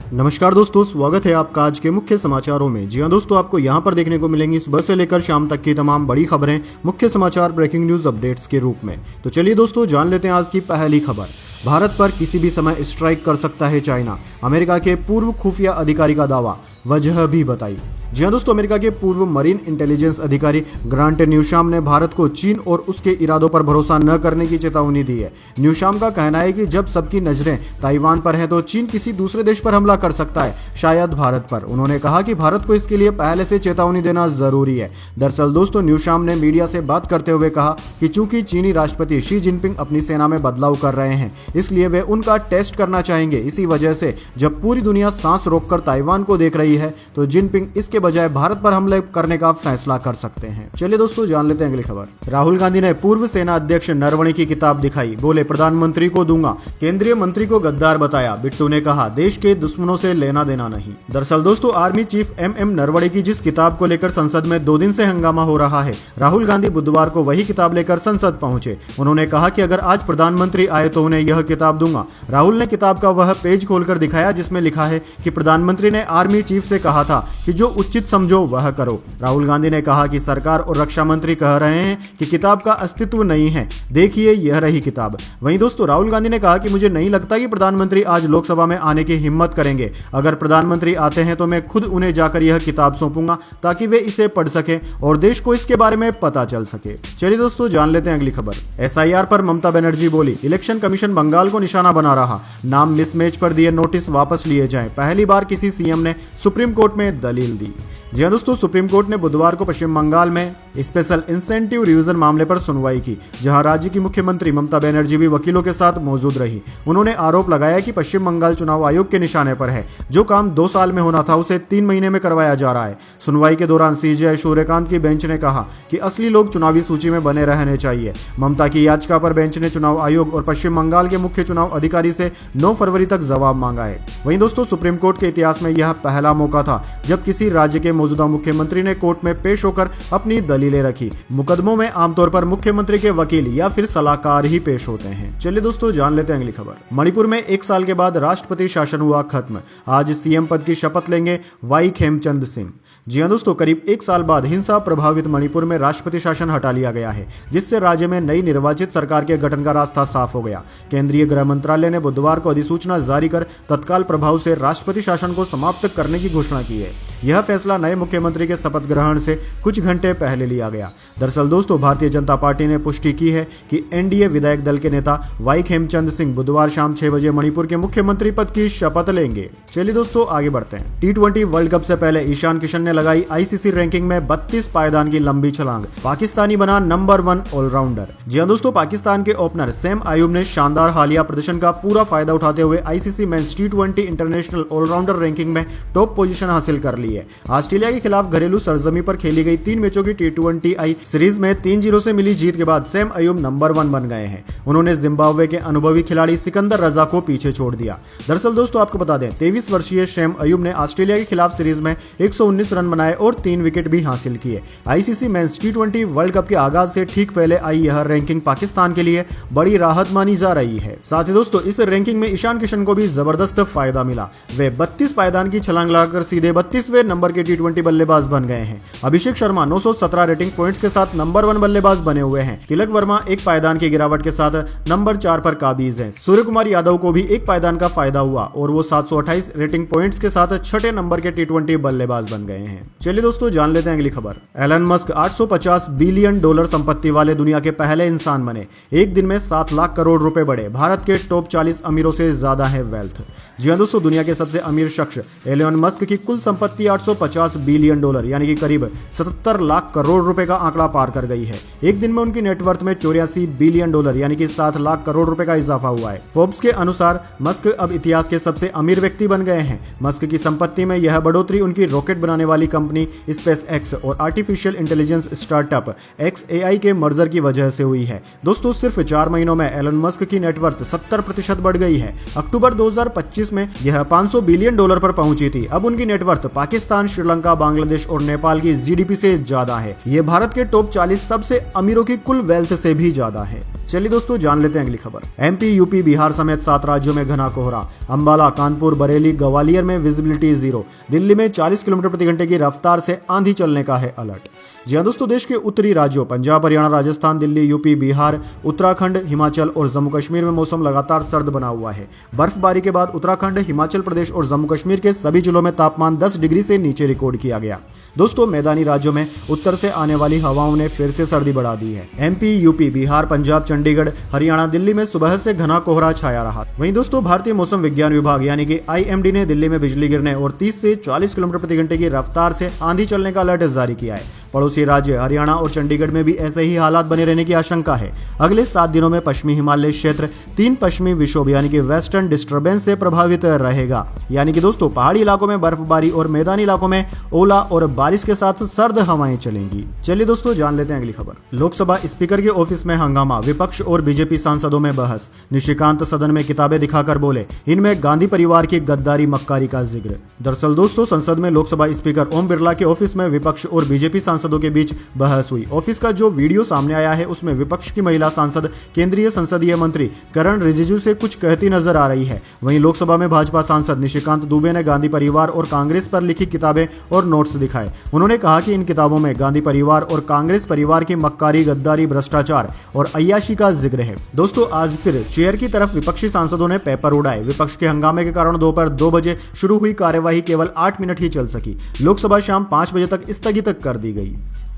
नमस्कार दोस्तों, स्वागत है आपका आज के मुख्य समाचारों में। जी हां दोस्तों, आपको यहां पर देखने को मिलेंगी सुबह से लेकर शाम तक की तमाम बड़ी खबरें मुख्य समाचार ब्रेकिंग न्यूज अपडेट्स के रूप में। तो चलिए दोस्तों, जान लेते हैं आज की पहली खबर। भारत पर किसी भी समय स्ट्राइक कर सकता है चाइना, अमेरिका के पूर्व खुफिया अधिकारी का दावा, वजह भी बताई। जी हां दोस्तों, अमेरिका के पूर्व मरीन इंटेलिजेंस अधिकारी ग्रांट न्यूशाम ने भारत को चीन और उसके इरादों पर भरोसा न करने की चेतावनी दी है। न्यूशाम का कहना है कि जब सबकी नजरें ताइवान पर हैं तो चीन किसी दूसरे देश पर हमला कर सकता है, शायद भारत पर। उन्होंने कहा कि भारत को इसके लिए पहले से चेतावनी देना जरूरी है। दरअसल दोस्तों, न्यूशाम ने मीडिया से बात करते हुए कहा कि चूंकि चीनी राष्ट्रपति शी जिनपिंग अपनी सेना में बदलाव कर रहे हैं, इसलिए वे उनका टेस्ट करना चाहेंगे। इसी वजह से जब पूरी दुनिया सांस रोककर ताइवान को देख रही है तो जिनपिंग इसके बजाय भारत पर हमले करने का फैसला कर सकते हैं। चलिए दोस्तों, जान लेते हैं अगली खबर। राहुल गांधी ने पूर्व सेना अध्यक्ष नरवणे की किताब दिखाई, बोले प्रधानमंत्री को दूंगा। केंद्रीय मंत्री को गद्दार बताया, बिट्टू ने कहा देश के दुश्मनों से लेना देना नहीं। दरअसल दोस्तों, आर्मी चीफ एम नरवणे की जिस किताब को लेकर संसद में 2 दिन से हंगामा हो रहा है, राहुल गांधी बुधवार को वही किताब लेकर संसद पहुंचे। उन्होंने कहा कि अगर आज प्रधानमंत्री आए तो उन्हें यह किताब दूंगा। राहुल ने किताब का वह पेज खोलकर दिखाया जिसमें लिखा है कि प्रधानमंत्री ने आर्मी चीफ से कहा था कि जो उचित समझो वह करो। राहुल गांधी ने कहा कि सरकार और रक्षा मंत्री कह रहे हैं कि किताब का अस्तित्व नहीं है, देखिए यह रही किताब। वहीं दोस्तों, राहुल गांधी ने कहा कि मुझे नहीं लगता कि प्रधानमंत्री आज लोकसभा में आने की हिम्मत करेंगे। अगर प्रधानमंत्री आते हैं तो मैं खुद उन्हें जाकर यह किताब सौंपूंगा ताकि वे इसे पढ़ सके और देश को इसके बारे में पता चल सके। चलिए दोस्तों, जान लेते हैं अगली खबर। एसआईआर पर ममता बनर्जी बोली, इलेक्शन कमीशन बंगाल को निशाना बना रहा, नाम मिसमैच पर दिए नोटिस वापस लिए जाएं। पहली बार किसी सीएम ने सुप्रीम कोर्ट में दलील दी। जी हां दोस्तों, सुप्रीम कोर्ट ने बुधवार को पश्चिम बंगाल में स्पेशल इंसेंटिव रिवीजन मामले पर सुनवाई की, जहां राज्य की मुख्यमंत्री ममता बनर्जी भी वकीलों के साथ मौजूद रही। उन्होंने आरोप लगाया कि पश्चिम बंगाल चुनाव आयोग के निशाने पर है। जो काम 2 साल में होना था उसे 3 महीने में करवाया जा रहा है। सुनवाई के दौरान सीजेआई सूर्यकांत की बेंच ने कहा कि असली लोग चुनावी सूची में बने रहने चाहिए। ममता की याचिका पर बेंच ने चुनाव आयोग और पश्चिम बंगाल के मुख्य चुनाव अधिकारी से 9 फरवरी तक जवाब मांगा है। वहीं दोस्तों, सुप्रीम कोर्ट के इतिहास में यह पहला मौका था जब किसी राज्य के मौजूदा मुख्यमंत्री ने कोर्ट में पेश होकर अपनी दलीलें रखी। मुकदमों में आमतौर पर मुख्यमंत्री के वकील या फिर सलाहकार ही पेश होते हैं। चलिए दोस्तों, जान लेते हैं अगली खबर। मणिपुर में 1 साल के बाद राष्ट्रपति शासन हुआ खत्म। आज सीएम पद की शपथ लेंगे वाई खेमचंद सिंह। जी हां दोस्तों, करीब 1 साल बाद हिंसा प्रभावित मणिपुर में राष्ट्रपति शासन हटा लिया गया है, जिससे राज्य में नई निर्वाचित सरकार के गठन का रास्ता साफ हो गया। केंद्रीय गृह मंत्रालय ने बुधवार को अधिसूचना जारी कर तत्काल प्रभाव से राष्ट्रपति शासन को समाप्त करने की घोषणा की है। यह फैसला नए मुख्यमंत्री के शपथ ग्रहण से कुछ घंटे पहले लिया गया। दरअसल दोस्तों, भारतीय जनता पार्टी ने पुष्टि की है कि एनडीए विधायक दल के नेता वाई खेमचंद सिंह बुधवार शाम 6 बजे मणिपुर के मुख्यमंत्री पद की शपथ लेंगे। चलिए दोस्तों, आगे बढ़ते हैं। T20 वर्ल्ड कप से पहले ईशान किशन ने लगाई आईसीसी रैंकिंग में 32 पायदान की लंबी छलांग, पाकिस्तानी बना नंबर 1 ऑलराउंडर। जी हां दोस्तों, पाकिस्तान के ओपनर सैम अयूब ने शानदार हालिया प्रदर्शन का पूरा फायदा उठाते हुए ICC men's T20 international allrounder ranking में टॉप पोजीशन हासिल कर ली है। ऑस्ट्रेलिया के खिलाफ घरेलू सरजमी पर खेली गई 3 मैचों की T20I सीरीज में 3-0 से मिली जीत के बाद सैम अयूब नंबर 1 बन गए हैं। उन्होंने जिम्बाब्वे के अनुभवी खिलाड़ी सिकंदर रजा को पीछे छोड़ दिया। दरअसल दोस्तों, आपको बता दें, 23 वर्षीय सैम अयूब ने ऑस्ट्रेलिया के खिलाफ सीरीज में 119 रन बनाए और 3 विकेट भी हासिल किए। ICC men's T20 world cup के आगाज से ठीक पहले आई यह रैंकिंग पाकिस्तान के लिए बड़ी राहत मानी जा रही है। साथ ही दोस्तों, इस रैंकिंग में ईशान किशन को भी जबरदस्त फायदा मिला। वे 32 पायदान की छलांग लगाकर सीधे 32वें नंबर के T20 बल्लेबाज बन गए हैं। अभिषेक शर्मा 917 रेटिंग पॉइंट्स के साथ नंबर 1 बल्लेबाज बने हुए हैं। तिलक वर्मा 1 पायदान की गिरावट के साथ नंबर 4 पर काबिज है। सूर्य कुमार यादव को भी 1 पायदान का फायदा हुआ और वो 728 रेटिंग पॉइंट्स के साथ 6ठे नंबर के T20 बल्लेबाज बन गए हैं। चलिए दोस्तों, जान लेते हैं अगली खबर। एलन मस्क 850 बिलियन डॉलर संपत्ति वाले दुनिया के पहले इंसान बने। एक दिन में 7 लाख करोड़ रुपए बढ़े। भारत के टॉप 40 अमीरों से ज्यादा है वेल्थ। जी हां दोस्तों, दुनिया के सबसे अमीर शख्स एलन मस्क की कुल संपत्ति 850 बिलियन डॉलर यानी कि करीब 77 लाख करोड़ रुपए का आंकड़ा पार कर गई है। एक दिन में उनकी नेटवर्थ में 84 बिलियन डॉलर यानी कि 7 लाख करोड़ रुपए का इजाफा हुआ है। फोर्ब्स के अनुसार मस्क अब इतिहास के सबसे अमीर व्यक्ति बन गए हैं। मस्क की संपत्ति में यह बढ़ोतरी उनकी रॉकेट बनाने वाली कंपनी स्पेस एक्स और आर्टिफिशियल इंटेलिजेंस स्टार्टअप XAI के मर्जर की वजह से हुई है। दोस्तों, सिर्फ 4 महीनों में एलन मस्क की नेटवर्थ 70% बढ़ गई है। अक्टूबर 2025 में यह 500 बिलियन डॉलर पर पहुंची थी। अब उनकी नेटवर्थ पाकिस्तान पाकिस्तान, श्रीलंका, बांग्लादेश और नेपाल की जीडीपी से ज्यादा है। ये भारत के टॉप 40 सबसे अमीरों की कुल वेल्थ से भी ज्यादा है। चलिए दोस्तों जान लेते हैं अगली खबर। एमपी, यूपी, बिहार समेत 7 राज्यों में घना कोहरा। अंबाला, कानपुर, बरेली, ग्वालियर में विजिबिलिटी 0। दिल्ली में 40 किलोमीटर प्रति घंटे की रफ्तार से आंधी चलने का है अलर्ट। जी हाँ दोस्तों, देश के उत्तरी राज्यों पंजाब, हरियाणा, राजस्थान, दिल्ली, यूपी, बिहार, उत्तराखंड, हिमाचल और जम्मू कश्मीर में मौसम लगातार सर्द बना हुआ है। बर्फबारी के बाद उत्तराखंड, हिमाचल प्रदेश और जम्मू कश्मीर के सभी जिलों में तापमान 10 डिग्री से नीचे रिकॉर्ड किया गया। दोस्तों, मैदानी राज्यों में उत्तर से आने वाली हवाओं ने फिर से सर्दी बढ़ा दी है। एमपी, यूपी, बिहार, पंजाब, चंडीगढ़, हरियाणा, दिल्ली में सुबह से घना कोहरा छाया रहा। वहीं दोस्तों, भारतीय मौसम विज्ञान विभाग यानी कि IMD ने दिल्ली में बिजली गिरने और 30 से 40 किलोमीटर प्रति घंटे की रफ्तार से आंधी चलने का अलर्ट जारी किया है। पड़ोसी राज्य हरियाणा और चंडीगढ़ में भी ऐसे ही हालात बने रहने की आशंका है। अगले 7 दिनों में पश्चिमी हिमालय क्षेत्र 3 पश्चिमी विक्षोभ यानी कि वेस्टर्न डिस्टर्बेंस से प्रभावित रहेगा। यानी कि दोस्तों, पहाड़ी इलाकों में बर्फबारी और मैदानी इलाकों में ओला और बारिश के साथ सर्द हवाएं चलेंगी। चलिए दोस्तों जान लेते हैं अगली खबर। लोकसभा स्पीकर के ऑफिस में हंगामा, विपक्ष और बीजेपी सांसदों में बहस। निशिकांत सदन में किताबें दिखाकर बोले, इनमें गांधी परिवार की गद्दारी मक्कारी का जिक्र। दरअसल दोस्तों, संसद में लोकसभा स्पीकर ओम बिरला के ऑफिस में विपक्ष और बीजेपी सांसदों के बीच बहस हुई। ऑफिस का जो वीडियो सामने आया है उसमें विपक्ष की महिला सांसद केंद्रीय संसदीय मंत्री किरण रिजिजू से कुछ कहती नजर आ रही है। वहीं लोकसभा में भाजपा सांसद निशिकांत दुबे ने गांधी परिवार और कांग्रेस पर लिखी किताबें और नोट्स दिखाए। उन्होंने कहा कि इन किताबों में गांधी परिवार और कांग्रेस परिवार की मक्कारी, गद्दारी, भ्रष्टाचार और अय्याशी का जिक्र है। दोस्तों, आज फिर चेयर की तरफ विपक्षी सांसदों ने पेपर उड़ाए। विपक्ष के हंगामे के कारण दोपहर 2 बजे शुरू हुई कार्यवाही केवल 8 मिनट ही चल सकी। लोकसभा शाम 5 बजे तक स्थगित कर दी गई।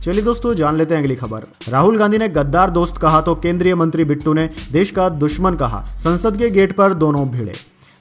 चलिए दोस्तों जान लेते हैं अगली खबर। राहुल गांधी ने गद्दार दोस्त कहा तो केंद्रीय मंत्री बिट्टू ने देश का दुश्मन कहा। संसद के गेट पर दोनों भिड़े।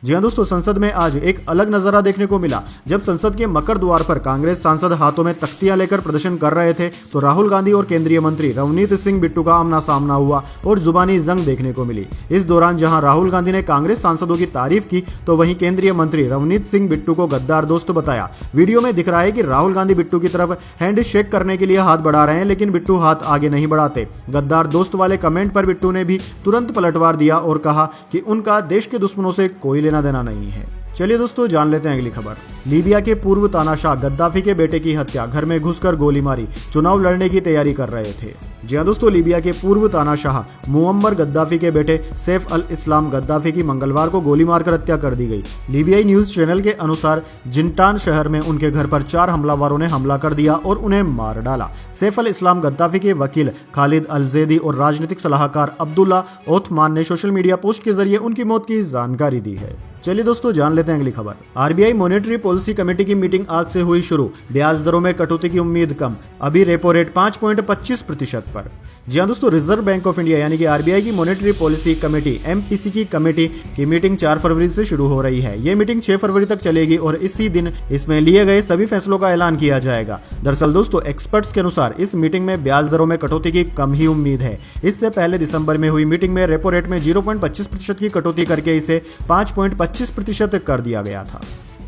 जी हाँ दोस्तों, संसद में आज एक अलग नजारा देखने को मिला। जब संसद के मकर द्वार पर कांग्रेस सांसद हाथों में तख्तियां लेकर प्रदर्शन कर रहे थे तो राहुल गांधी और केंद्रीय मंत्री रवनीत सिंह बिट्टू का आमना सामना हुआ और जुबानी जंग देखने को मिली। इस दौरान जहां राहुल गांधी ने कांग्रेस सांसदों की तारीफ की तो वहीं केंद्रीय मंत्री रवनीत सिंह बिट्टू को गद्दार दोस्त बताया। वीडियो में दिख रहा है कि राहुल गांधी बिट्टू की तरफ हैंड शेक करने के लिए हाथ बढ़ा रहे हैं, लेकिन बिट्टू हाथ आगे नहीं बढ़ाते। गद्दार दोस्त वाले कमेंट पर बिट्टू ने भी तुरंत पलटवार दिया और कहा कि उनका देश के दुश्मनों से कोई लेना देना नहीं है। चलिए दोस्तों जान लेते हैं अगली खबर। लीबिया के पूर्व तानाशाह गद्दाफी के बेटे की हत्या, घर में घुसकर गोली मारी, चुनाव लड़ने की तैयारी कर रहे थे। जी हां दोस्तों, लीबिया के पूर्व तानाशाह मुअम्मर गद्दाफी के बेटे सैफ अल इस्लाम गद्दाफी की मंगलवार को गोली मारकर हत्या कर दी गई। लीबियाई न्यूज चैनल के अनुसार जिंटान शहर में उनके घर पर 4 हमलावरों ने हमला कर दिया और उन्हें मार डाला। सैफ अल इस्लाम गद्दाफी के वकील खालिद अल जैदी और राजनीतिक सलाहकार अब्दुल्ला ओथमान ने सोशल मीडिया पोस्ट के जरिए उनकी मौत की जानकारी दी है। चलिए दोस्तों जान लेते हैं अगली खबर। आरबीआई मॉनेटरी पॉलिसी कमेटी की मीटिंग आज से हुई शुरू। ब्याज दरों में कटौती की उम्मीद कम, अभी रेपो रेट 5.25% पर। जी हाँ दोस्तों, रिजर्व बैंक ऑफ इंडिया यानी कि आरबीआई की मॉनेटरी पॉलिसी कमेटी MPC की कमेटी की मीटिंग 4 फरवरी से शुरू हो रही है। ये मीटिंग 6 फरवरी तक चलेगी और इसी दिन इसमें लिए गए सभी फैसलों का ऐलान किया जाएगा। दरअसल दोस्तों, एक्सपर्ट्स के अनुसार इस मीटिंग में ब्याज दरों में कटौती की कम ही उम्मीद है। इससे पहले दिसंबर में हुई मीटिंग में रेपो रेट में 0.25% की कटौती करके इसे 5.25% कर दिया गया था।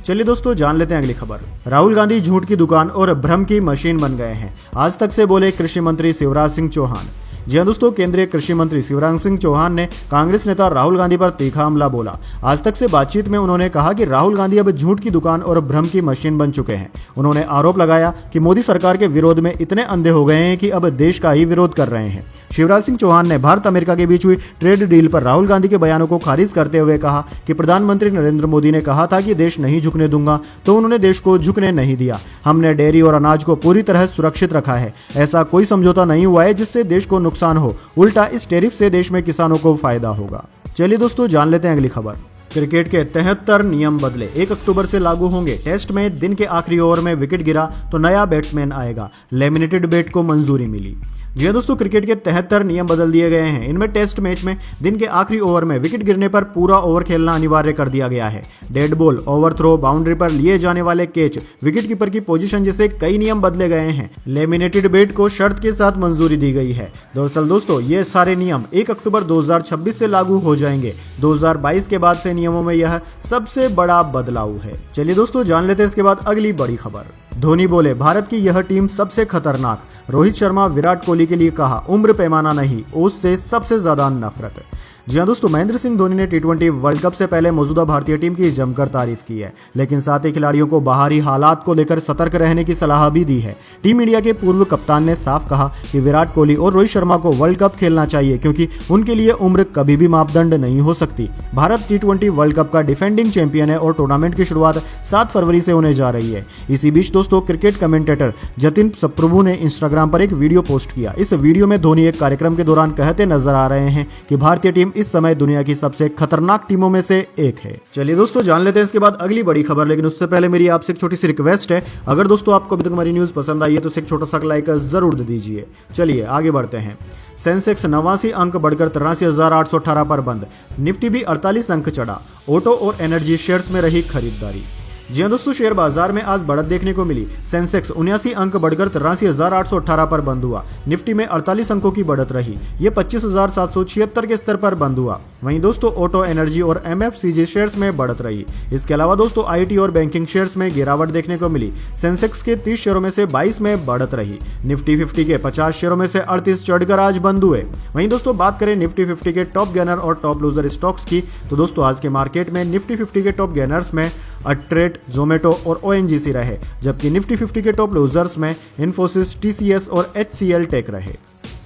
चलिए दोस्तों जान लेते हैं अगली खबर। राहुल गांधी झूठ की दुकान और भ्रम की मशीन बन गए हैं, आज तक से बोले कृषि मंत्री शिवराज सिंह चौहान। जी हां दोस्तों, केंद्रीय कृषि मंत्री शिवराज सिंह चौहान ने कांग्रेस नेता राहुल गांधी पर तीखा हमला बोला। आज तक से बातचीत में उन्होंने कहा कि राहुल गांधी अब झूठ की दुकान और भ्रम की मशीन बन चुके हैं। उन्होंने आरोप लगाया कि मोदी सरकार के विरोध में इतने अंधे हो गए हैं कि अब देश का ही विरोध कर रहे हैं। शिवराज सिंह चौहान ने भारत अमेरिका के बीच हुई ट्रेड डील पर राहुल गांधी के बयानों को खारिज करते हुए कहा कि प्रधानमंत्री नरेंद्र मोदी ने कहा था कि देश नहीं झुकने दूंगा, तो उन्होंने देश को झुकने नहीं दिया। हमने डेयरी और अनाज को पूरी तरह सुरक्षित रखा है। ऐसा कोई समझौता नहीं हुआ है जिससे देश को नुकसान हो, उल्टा इस टैरिफ से देश में किसानों को फायदा होगा। चलिए दोस्तों जान लेते हैं अगली खबर। क्रिकेट के 73 नियम बदले, 1 अक्टूबर से लागू होंगे। टेस्ट में दिन के आखिरी ओवर में विकेट गिरा तो नया बैट्समैन आएगा, लेमिनेटेड बैट को मंजूरी मिली। जी हां दोस्तों, क्रिकेट के 73 नियम बदल दिए गए हैं। इनमें टेस्ट मैच में दिन के आखिरी ओवर में विकेट गिरने पर पूरा ओवर खेलना अनिवार्य कर दिया गया है। Dead ball, overthrow, boundary पर लिए जाने वाले कैच, विकेट कीपर की पोजीशन जैसे कई नियम बदले गए हैं। लेमिनेटेड बैट को शर्त के साथ मंजूरी दी गई है। दरअसल दोस्तों, ये सारे नियम 1 अक्टूबर 2026 से लागू हो जाएंगे। 2022 के बाद से नियमों में यह सबसे बड़ा बदलाव है। चलिए दोस्तों जान लेते हैं इसके बाद अगली बड़ी खबर। धोनी बोले, भारत की यह टीम सबसे खतरनाक। रोहित शर्मा विराट कोहली के लिए कहा, उम्र पैमाना नहीं, उससे सबसे ज्यादा नफरत। जी हाँ दोस्तों, महेंद्र सिंह धोनी ने टी20 वर्ल्ड कप से पहले मौजूदा भारतीय टीम की जमकर तारीफ की है, लेकिन साथ ही खिलाड़ियों को बाहरी हालात को लेकर सतर्क रहने की सलाह भी दी है। टीम इंडिया के पूर्व कप्तान ने साफ कहा कि विराट कोहली और रोहित शर्मा को वर्ल्ड कप खेलना चाहिए, क्योंकि उनके लिए उम्र कभी भी मापदंड नहीं हो सकती। भारत टी20 वर्ल्ड कप का डिफेंडिंग चैंपियन है और टूर्नामेंट की शुरुआत 7 फरवरी से होने जा रही है। इसी बीच दोस्तों, क्रिकेट कमेंटेटर जतिन सप्रभु ने इंस्टाग्राम पर एक वीडियो पोस्ट किया। इस वीडियो में धोनी एक कार्यक्रम के दौरान कहते नजर आ रहे हैं कि भारतीय टीम इस समय दुनिया की सबसे खतरनाक टीमों में से एक है। चलिए दोस्तों, जान लेते हैं इसके बाद अगली बड़ी खबर, लेकिन उससे पहले मेरी आपसे एक छोटी सी रिक्वेस्ट है। अगर दोस्तों आपको अभी तक हमारी न्यूज पसंद आई है तो एक छोटा सा लाइक जरूर दे दीजिए। चलिए आगे बढ़ते हैं। सेंसेक्स 89 अंक बढ़कर 83,818 पर बंद। निफ्टी भी 48 अंक चढ़ा। ऑटो और एनर्जी शेयर्स में रही खरीदारी। जी हाँ दोस्तों, शेयर बाजार में आज बढ़त देखने को मिली। सेंसेक्स 79 अंक बढ़कर 83,818 पर बंद हुआ। निफ्टी में 48 अंकों की बढ़त रही। ये 25,776 के स्तर पर बंद हुआ। वहीं दोस्तों, ऑटो, एनर्जी और एमएफसीजी शेयर्स में बढ़त रही। इसके अलावा दोस्तों, आईटी और बैंकिंग शेयर्स में गिरावट देखने को मिली। सेंसेक्स के 30 शेयरों में से 22 में बढ़त रही। निफ्टी 50 के 50 शेयरों में से 38 चढ़कर आज बंद हुए। वहीं दोस्तों, बात करें निफ्टी 50 के टॉप गेनर और टॉप लूजर स्टॉक्स की, तो दोस्तों आज के मार्केट में निफ्टी 50 के टॉप गेनर्स में अट्रेट, जोमेटो और ओएनजीसी रहे, जबकि निफ्टी 50 के टॉप लूजर्स में इन्फोसिस, टीसीएस और एचसीएल टेक रहे।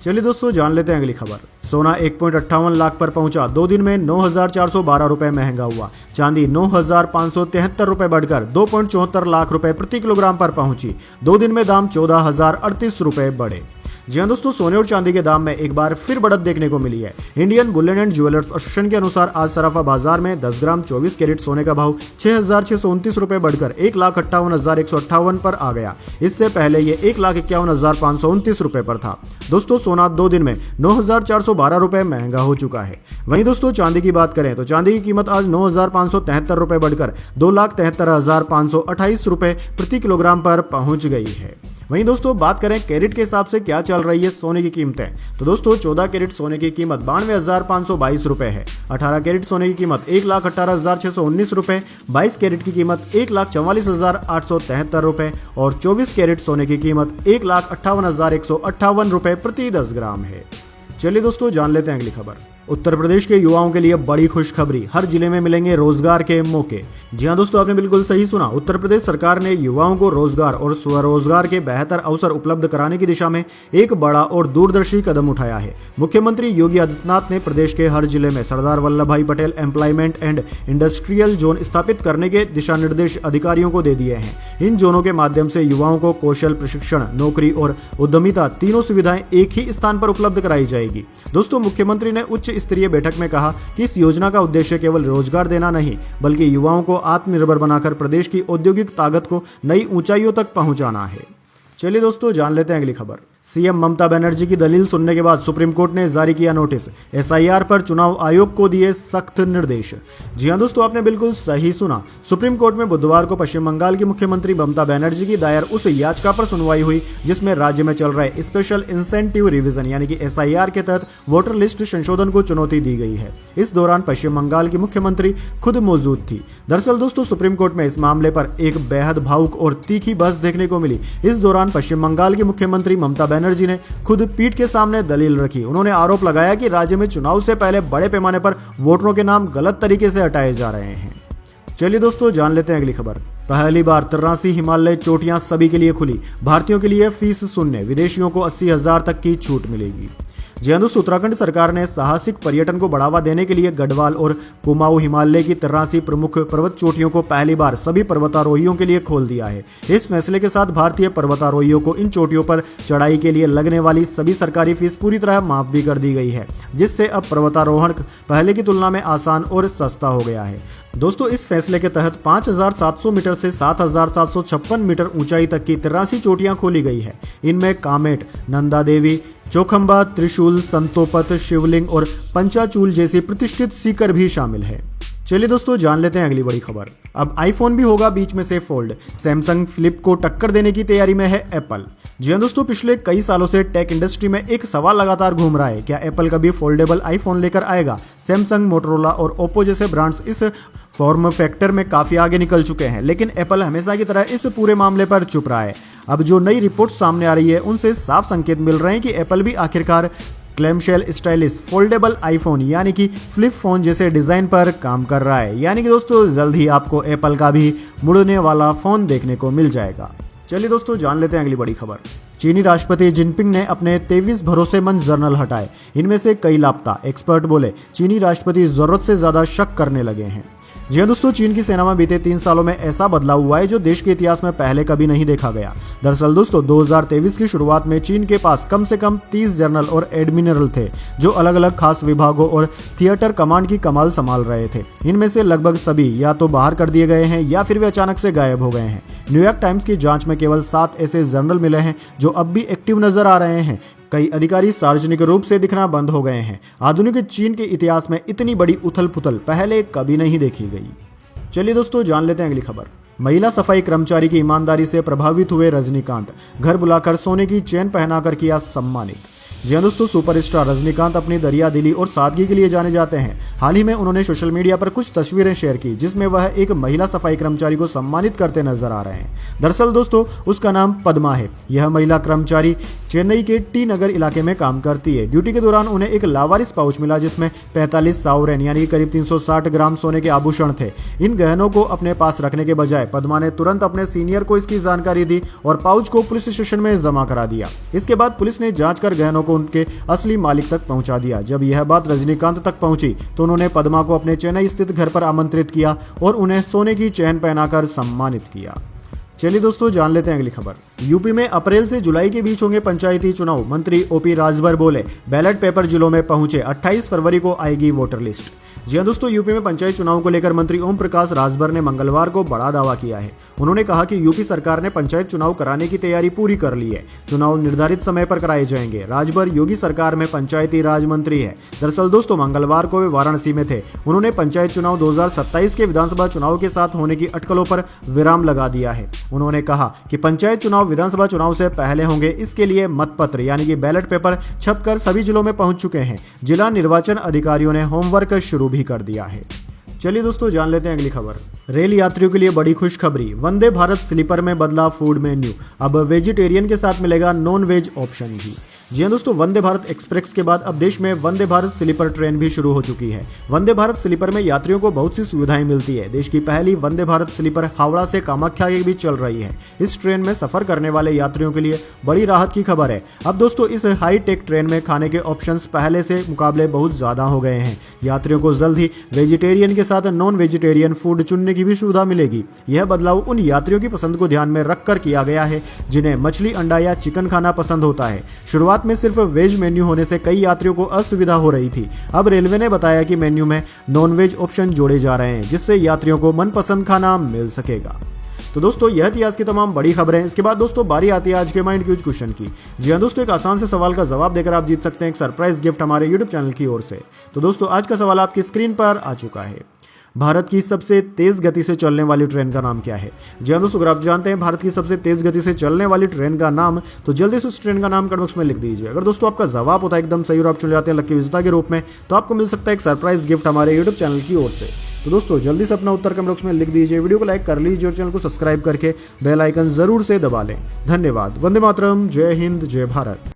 चलिए दोस्तों, जान लेते हैं अगली खबर। सोना 1.58 लाख पर पहुंचा। 2 दिन में 9,412 रुपए महंगा हुआ। चांदी 9,573 रुपए बढ़कर 2.74 लाख रुपए प्रति किलोग्राम पर पहुंची। 2 दिन में दाम 14,038 रुपए बढ़े। जी हाँ दोस्तों, सोने और चांदी के दाम में एक बार फिर बढ़त देखने को मिली है। Indian Boolean and jewellers association के अनुसार आज सराफा बाजार में 10 ग्राम 24 कैरेट सोने का भाव 6,629 रुपए बढ़कर 1,58,158 पर आ गया। इससे पहले ये 1,51,529 रुपए पर था। दोस्तों, सोना 2 दिन में 9,412 रुपए महंगा हो चुका है। वहीं दोस्तों, चांदी की बात करें तो चांदी की कीमत आज 9,573 रुपए बढ़कर 2,73,528 रुपए प्रति किलोग्राम पर पहुंच गई है। वहीं दोस्तों, बात करें कैरेट के हिसाब से क्या चल रही है सोने की कीमतें, तो दोस्तों 14 कैरेट सोने की कीमत 92,522 रुपए है। 18 कैरेट सोने की कीमत 1,18,619 रुपए, 22 कैरेट की कीमत 1,44,873 रुपए और 24 कैरेट सोने की कीमत 1,58,158 रुपए प्रति 10 ग्राम है। चलिए दोस्तों, जान लेते हैं अगली खबर। उत्तर प्रदेश के युवाओं के लिए बड़ी खुशखबरी, हर जिले में मिलेंगे रोजगार के मौके। जी हाँ दोस्तों, आपने बिल्कुल सही सुना। उत्तर प्रदेश सरकार ने युवाओं को रोजगार और स्वरोजगार के बेहतर अवसर उपलब्ध कराने की दिशा में एक बड़ा और दूरदर्शी कदम उठाया है। मुख्यमंत्री योगी आदित्यनाथ ने प्रदेश के हर जिले में सरदार वल्लभ भाई Patel employment and industrial zone स्थापित करने के दिशा निर्देश अधिकारियों को दे दिए हैं। इन जोनों के माध्यम से युवाओं को कौशल प्रशिक्षण, नौकरी और उद्यमिता तीनों सुविधाएं एक ही स्थान पर उपलब्ध कराई जाएगी। दोस्तों, मुख्यमंत्री ने उच्च स्तरीय बैठक में कहा कि इस योजना का उद्देश्य केवल रोजगार देना नहीं, बल्कि युवाओं को आत्मनिर्भर बनाकर प्रदेश की औद्योगिक ताकत को नई ऊंचाइयों तक पहुंचाना है। चलिए दोस्तों, जान लेते हैं अगली खबर। सीएम ममता बनर्जी की दलील सुनने के बाद सुप्रीम कोर्ट ने जारी किया नोटिस। एसआईआर पर चुनाव आयोग को दिए सख्त निर्देश। जी हां दोस्तों, आपने बिल्कुल सही सुना। सुप्रीम कोर्ट में बुधवार को पश्चिम बंगाल की मुख्यमंत्री ममता बनर्जी की दायर उस याचिका पर सुनवाई हुई जिसमें राज्य में चल रहे स्पेशल इंसेंटिव रिवीजन यानी कि एसआईआर के तहत वोटर लिस्ट संशोधन को चुनौती दी गई है। इस दौरान पश्चिम बंगाल की मुख्यमंत्री खुद मौजूद थी। दरअसल दोस्तों, सुप्रीम कोर्ट में इस मामले पर एक बेहद भावुक और तीखी बहस देखने को मिली। इस दौरान पश्चिम बंगाल की मुख्यमंत्री ममता बनर्जी ने खुद पीठ के सामने दलील रखी। उन्होंने आरोप लगाया कि राज्य में चुनाव से पहले बड़े पैमाने पर वोटरों के नाम गलत तरीके से हटाए जा रहे हैं। चलिए दोस्तों, जान लेते हैं अगली खबर। पहली बार 83 हिमालय चोटियां सभी के लिए खुली। भारतीयों के लिए फीस शून्य, विदेशियों को 80,000 तक की छूट मिलेगी। जी हां दोस्तों, उत्तराखंड सरकार ने साहसिक पर्यटन को बढ़ावा देने के लिए गढ़वाल और कुमाऊं हिमालय की 83 प्रमुख पर्वत चोटियों को पहली बार सभी पर्वतारोहियों के लिए खोल दिया है। इस फैसले के साथ भारतीय पर्वतारोहियों को इन चोटियों पर चढ़ाई के लिए लगने वाली सभी सरकारी फीस पूरी तरह माफ भी कर दी गई है, जिससे अब पर्वतारोहण पहले की तुलना में आसान और सस्ता हो गया है। दोस्तों, इस फैसले के तहत 5,700 मीटर से 7,756 मीटर ऊंचाई तक की 83 चोटियां खोली गई है। इनमें कामेट, नंदा देवी, चौखंबा, त्रिशूल, संतोपत, शिवलिंग और पंचाचूल जैसी प्रतिष्ठित सीकर भी शामिल है। चलिए दोस्तों, जान लेते हैं अगली बड़ी खबर। अब आईफोन भी होगा बीच में से फोल्ड। सैमसंग फ्लिप को टक्कर देने की तैयारी में है एप्पल। जी हां दोस्तों, पिछले कई सालों से टेक इंडस्ट्री में एक सवाल लगातार घूम रहा है, क्या एप्पल कभी फोल्डेबल आईफोन लेकर आएगा? सैमसंग, मोटोरोला और ओप्पो जैसे ब्रांड्स इस फॉर्म फैक्टर में काफी आगे निकल चुके हैं, लेकिन एप्पल हमेशा की तरह इस पूरे मामले पर चुप रहा है। अब जो नई रिपोर्ट सामने आ रही है उनसे साफ संकेत मिल रहे हैं कि एप्पल भी आखिरकार क्लैमशेल स्टाइलिश फोल्डेबल आईफोन यानी कि फ्लिप फोन जैसे डिजाइन पर काम कर रहा है। यानी कि दोस्तों जल्द ही आपको एप्पल का भी मुड़ने वाला फोन देखने को मिल जाएगा। चलिए दोस्तों जान लेते हैं अगली बड़ी खबर। चीनी राष्ट्रपति जिनपिंग ने अपने 23 भरोसेमंद जर्नल हटाए, इनमें से कई लापता। एक्सपर्ट बोले चीनी राष्ट्रपति जरूरत से ज्यादा शक करने लगे हैं। जी हाँ दोस्तों, चीन की सेना में बीते 3 सालों में ऐसा बदलाव हुआ है जो देश के इतिहास में पहले कभी नहीं देखा गया। दरअसल दोस्तों 2023 की शुरुआत में चीन के पास कम से कम 30 जनरल और एडमिरल थे जो अलग अलग खास विभागों और थिएटर कमांड की कमाल संभाल रहे थे। इनमें से लगभग सभी या तो बाहर कर दिए गए हैं या फिर वे अचानक से गायब हो गए हैं। न्यूयॉर्क टाइम्स की जांच में केवल 7 ऐसे जनरल मिले हैं जो अब भी एक्टिव नजर आ रहे हैं। कई अधिकारी सार्वजनिक रूप से दिखना बंद हो गए हैं। आधुनिक चीन के इतिहास में इतनी बड़ी उथल पुथल पहले कभी नहीं देखी गई। चलिए दोस्तों जान लेते हैं अगली खबर। महिला सफाई कर्मचारी की ईमानदारी से प्रभावित हुए रजनीकांत, घर बुलाकर सोने की चेन पहनाकर किया सम्मानित। जी हाँ दोस्तों, सुपरस्टार रजनीकांत अपनी दरियादिली और सादगी के लिए जाने जाते हैं। हाल ही में उन्होंने सोशल मीडिया पर कुछ तस्वीरें शेयर की जिसमें वह एक महिला सफाई कर्मचारी को सम्मानित करते नजर आ रहे हैं। दरअसल दोस्तों उसका नाम पद्मा है। यह महिला कर्मचारी चेन्नई के टी नगर इलाके में काम करती है। ड्यूटी के दौरान उन्हें एक लावारिस पाउच मिला जिसमें 45 सावरेन यानी करीब 360 ग्राम सोने के आभूषण थे। इन गहनों को अपने पास रखने के बजाय पद्मा ने तुरंत अपने सीनियर को इसकी जानकारी दी और पाउच को पुलिस स्टेशन में जमा करा दिया। इसके बाद पुलिस ने जांच कर गहनों को उनके असली मालिक तक पहुंचा दिया। जब यह बात रजनीकांत तक पहुंची तो उन्होंने पद्मा को अपने चेन्नई स्थित घर पर आमंत्रित किया और उन्हें सोने की चेन पहनाकर सम्मानित किया। चलिए दोस्तों जान लेते हैं अगली खबर। यूपी में अप्रैल से जुलाई के बीच होंगे पंचायती चुनाव। मंत्री ओपी राजभर बोले बैलेट पेपर जिलों में पहुंचे, 28 फरवरी को आएगी वोटर लिस्ट। जी हाँ दोस्तों, यूपी में पंचायत चुनाव को लेकर मंत्री ओम प्रकाश राजभर ने मंगलवार को बड़ा दावा किया है। उन्होंने कहा कि यूपी सरकार ने पंचायत चुनाव कराने की तैयारी पूरी कर ली है। चुनाव निर्धारित समय पर कराए जाएंगे। राजभर योगी सरकार में पंचायती राज मंत्री है। दरअसल दोस्तों मंगलवार को वे वाराणसी में थे। उन्होंने पंचायत चुनाव 2027 के विधानसभा चुनाव के साथ होने की अटकलों पर विराम लगा दिया है। उन्होंने कहा कि पंचायत चुनाव विधानसभा चुनाव से पहले होंगे, इसके लिए मतपत्र यानी कि बैलेट पेपर छपकर सभी जिलों में पहुंच चुके हैं। जिला निर्वाचन अधिकारियों ने होमवर्क शुरू भी कर दिया है। चलिए दोस्तों जान लेते हैं अगली खबर। रेल यात्रियों के लिए बड़ी खुशखबरी, वंदे भारत स्लीपर में बदला फूड मेन्यू। अब वेजिटेरियन के साथ मिलेगा नॉन वेज ऑप्शन भी। जी हाँ दोस्तों, वंदे भारत एक्सप्रेस के बाद अब देश में वंदे भारत स्लीपर ट्रेन भी शुरू हो चुकी है। वंदे भारत स्लीपर में यात्रियों को बहुत सी सुविधाएं मिलती है। देश की पहली वंदे भारत स्लीपर हावड़ा से कामाख्या के बीच चल रही है। इस ट्रेन में सफर करने वाले यात्रियों के लिए बड़ी राहत की खबर है। अब दोस्तों इस हाई टेक ट्रेन में खाने के ऑप्शंस पहले से मुकाबले बहुत ज्यादा हो गए हैं। यात्रियों को जल्द ही वेजिटेरियन के साथ नॉन वेजिटेरियन फूड चुनने की भी सुविधा मिलेगी। यह बदलाव उन यात्रियों की पसंद को ध्यान में रखकर किया गया है जिन्हें मछली, अंडा या चिकन खाना पसंद होता है। शुरुआत में सिर्फ वेज मेन्यू होने से कई यात्रियों को असुविधा हो रही थी। अब रेलवे ने बताया कि मेन्यू में नॉन वेज ऑप्शन जोड़े जा रहे हैं जिससे यात्रियों को मनपसंद खाना मिल सकेगा। तो दोस्तों यह थी आज की तमाम बड़ी खबरें। इसके बाद दोस्तों बारी आती है आज के माइंड क्यूज क्वेश्चन की। जी हाँ दोस्तों, एक आसान से सवाल का जवाब देकर आप जीत सकते हैं एक सरप्राइज गिफ्ट हमारे यूट्यूब चैनल की ओर से। तो दोस्तों आज का सवाल आपकी स्क्रीन पर आ चुका है। भारत की सबसे तेज गति से चलने वाली ट्रेन का नाम क्या है? जी हाँ दोस्तों, अगर आप जानते हैं भारत की सबसे तेज गति से चलने वाली ट्रेन का नाम तो जल्दी से उस ट्रेन का नाम कमेंट बॉक्स में लिख दीजिए। अगर दोस्तों आपका जवाब होता है एकदम सही और आप चुन जाते हैं लकी विजेता के रूप में तो आपको मिल सकता है एक सरप्राइज गिफ्ट हमारे यूट्यूब चैनल की ओर से। तो दोस्तों जल्दी से अपना उत्तर कमेंट बॉक्स में लिख दीजिए, वीडियो को लाइक कर लीजिए और चैनल को सब्सक्राइब करके बेल आइकन जरूर से दबा लें। धन्यवाद। वंदे मातरम। जय हिंद, जय भारत।